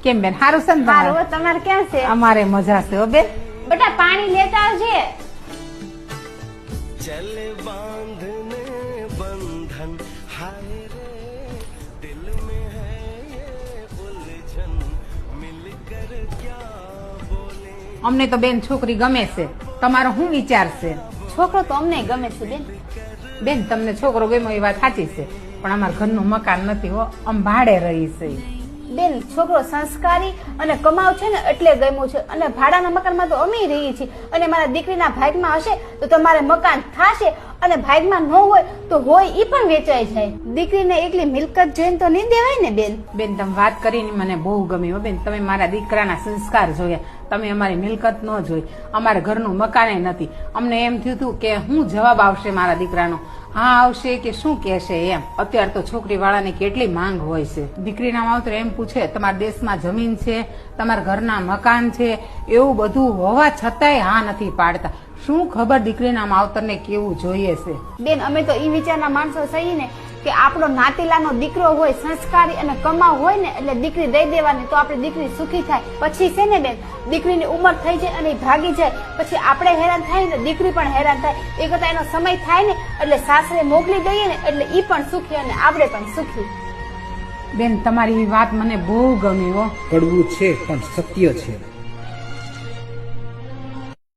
કેમ બેન સારું છે ને સારું. તમારે કેમ છે? અમારે મજા છે હો બેન. બેટા પાણી લેતા આવજે. चले बांधने बंधन हाय रे दिल में है ये उलझन मिलकर क्या बोले. અમને તો બેન છોકરી ગમે છે, તમારો શું વિચાર છે? છોકરો તો અમને ગમે છે બેન. બેન તમને છોકરો ગમ્યો એ વાત સાચી છે, પણ અમારા ઘરનું મકાન નથી હો, અમે ભાડે રહી છે. બેન છોકરો સંસ્કારી અને કમાવ છે ને એટલે ગમ્યું છે, અને ભાડાના મકાનમાં તો અમે રહીએ છીએ, અને મારા દીકરીના ભાગમાં હશે તો તમારે મકાન થશે, અને ભાગમાં ન હોય તો હોય ઈ પણ વેચાઈ જાય. દીકરીને એકલી મિલકત જોઈને તો નહીં દેવાય ને બેન. બેન તમે વાત કરીને મને બહુ ગમી હો બેન. તમે મારા દીકરાના સંસ્કાર જોયા, તમે અમારી મિલકત ન જોઈ, અમારા ઘરનું મકાને નથી. અમને એમ થયું હતું કે શું જવાબ આવશે મારા દીકરાનો, હા આવશે કે શું કહેશે એમ. અત્યારે તો છોકરી વાળાની કેટલી માંગ હોય છે. દીકરીના માવતર એમ પૂછે તમારા દેશમાં જમીન છે, તમારા ઘરના મકાન છે, એવું બધું હોવા છતાંય હા નથી પાડતા. શું ખબર દીકરીના માવતરને કેવું જોઈએ છે. બેન અમે તો ઈ વિચારના માણસો છીએ ને કે આપણો નાતીલાનો દીકરો હોય, સંસ્કારી અને કમાવ હોય ને એટલે દીકરી દઈ દેવાની, તો આપણી દીકરી સુખી થાય. પછી છે ને બેન દીકરીની ઉંમર થઈ જાય અને ભાગી જાય, પછી આપણે હેરાન થાય ને દીકરી પણ હેરાન થાય. એ કરતા એનો સમય થાય ને એટલે સાસરે મોકલી દઈએ ને એટલે ઈ પણ સુખી અને આપણે પણ સુખી. બેન તમારી વાત મને બહુ ગમી હો. કડવું છે પણ સત્ય છે.